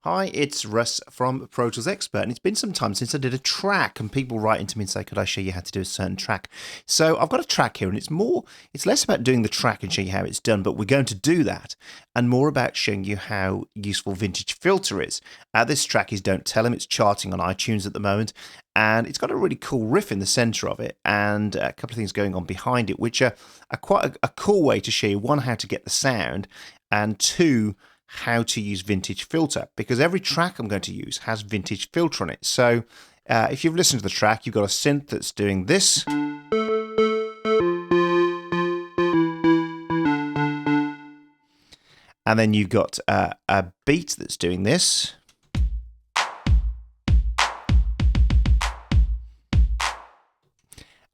Hi, it's Russ from Pro Tools Expert, and it's been some time since I did a track, and people write into me and say, could I show you how to do a certain track? So I've got a track here, and it's less about doing the track and showing you how it's done, but we're going to do that, and more about showing you how useful Vintage Filter is. This track is Don't Tell Him. It's charting on iTunes at the moment, and it's got a really cool riff in the center of it, and a couple of things going on behind it, which are quite a cool way to show you, one, how to get the sound, and two, how to use Vintage Filter, because every track I'm going to use has Vintage Filter on it. So if you've listened to the track, you've got a synth that's doing this, and then you've got a beat that's doing this,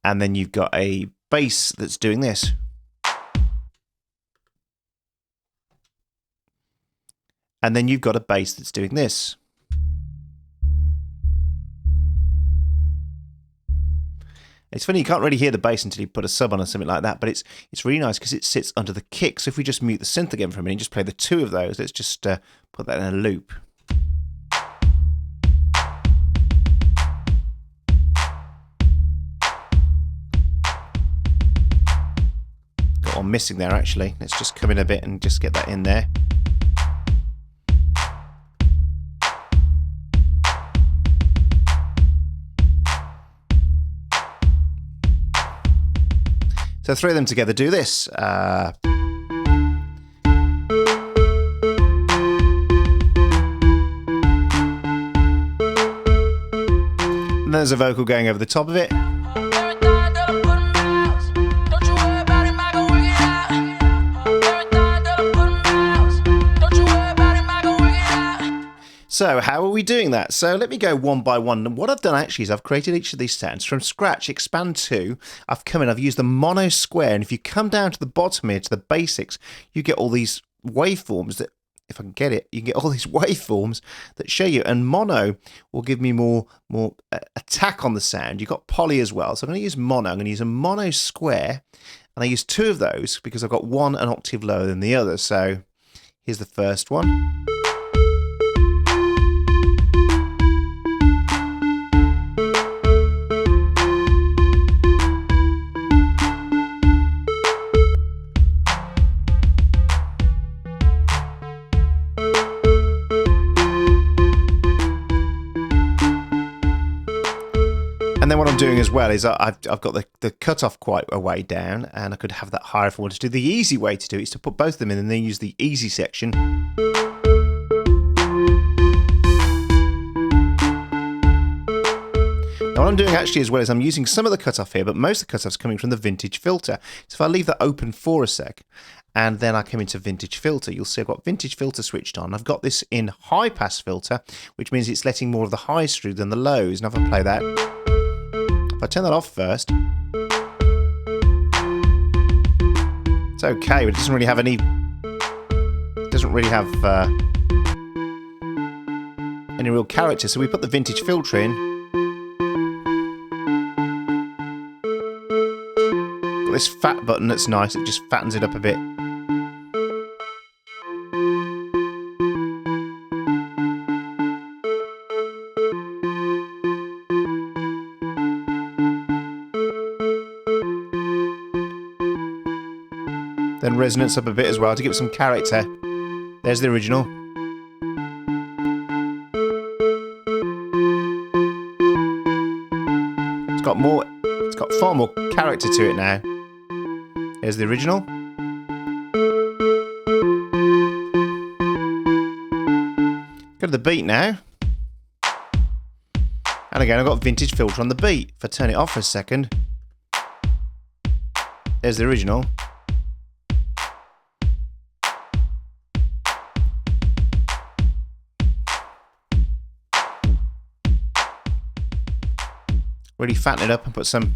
and then you've got a bass that's doing this. And then you've got a bass that's doing this. It's funny, you can't really hear the bass until you put a sub on or something like that, but it's really nice because it sits under the kick. So if we just mute the synth again for a minute and just play the two of those, let's just put that in a loop. Got one missing there actually. Let's just come in a bit and just get that in there. So three of them together do this. And there's a vocal going over the top of it. So how are we doing that? So let me go one by one. And what I've done actually is I've created each of these sounds from scratch. Expand 2, I've used the mono square, and if you come down to the bottom here to the basics, you get all these waveforms that, if I can get it, you can get all these waveforms that show you, and mono will give me more attack on the sound. You've got poly as well, so I'm going to use mono. I'm going to use a mono square, and I use two of those because I've got one an octave lower than the other. So here's the first one. And then what I'm doing as well is I've got the cutoff quite a way down, and I could have that higher if I wanted to do. The easy way to do it is to put both of them in and then use the easy section. Now what I'm doing actually as well is I'm using some of the cutoff here, but most of the cutoff's coming from the Vintage Filter. So if I leave that open for a sec, and then I come into Vintage Filter, you'll see I've got Vintage Filter switched on. I've got this in high pass filter, which means it's letting more of the highs through than the lows. Now if I play that, if I turn that off first, it's okay, but it doesn't really have any real character. So we put the Vintage Filter in. Got this fat button that's nice, it just fattens it up a bit. Then resonance up a bit as well to give it some character. There's the original. It's got far more character to it now. There's the original. Go to the beat now. And again, I've got Vintage Filter on the beat. If I turn it off for a second, there's the original. Really fatten it up and put some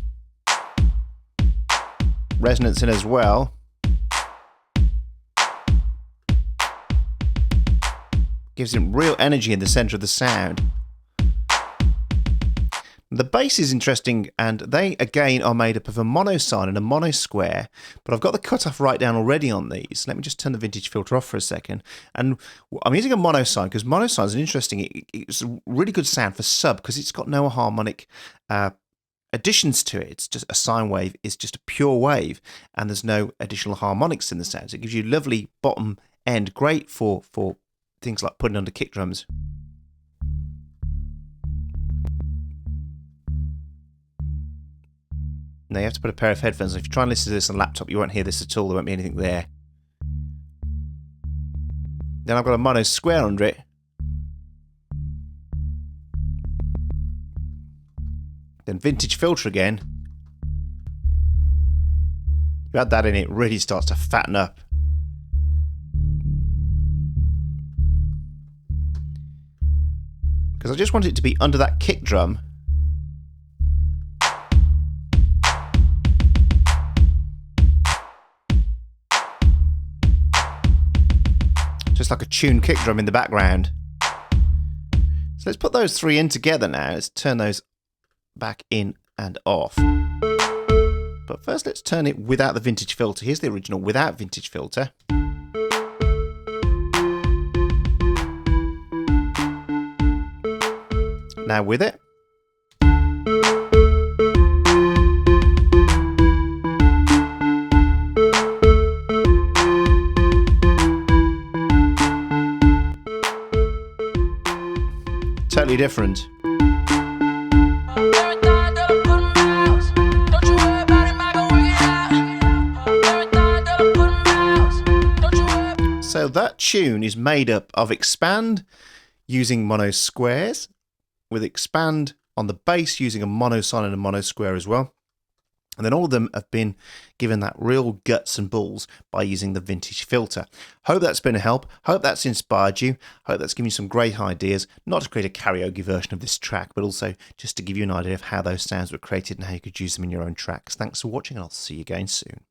resonance in as well. Gives it real energy in the center of the sound. The bass is interesting, and they again are made up of a mono sine and a mono square, but I've got the cutoff right down already on these. Let me just turn the vintage filter off for a second. And I'm using a mono sine because mono sine is an interesting, it's a really good sound for sub because it's got no harmonic additions to it. It's just a sine wave, it's just a pure wave, and there's no additional harmonics in the sound. So it gives you lovely bottom end, great for things like putting under kick drums. Now you have to put a pair of headphones on. If you try and listen to this on a laptop, you won't hear this at all. There won't be anything there. Then I've got a mono square under it. Then vintage filter again. You add that in, it really starts to fatten up. Because I just want it to be under that kick drum. Just like a tuned kick drum in the background. So let's put those three in together now. Let's turn those back in and off. But first let's turn it without the vintage filter. Here's the original without vintage filter. Now with it. Totally different. So that tune is made up of expand using mono squares, with expand on the bass using a mono sine and a mono square as well. And then all of them have been given that real guts and balls by using the vintage filter. Hope that's been a help. Hope that's inspired you. Hope that's given you some great ideas, not to create a karaoke version of this track, but also just to give you an idea of how those sounds were created and how you could use them in your own tracks. Thanks for watching, and I'll see you again soon.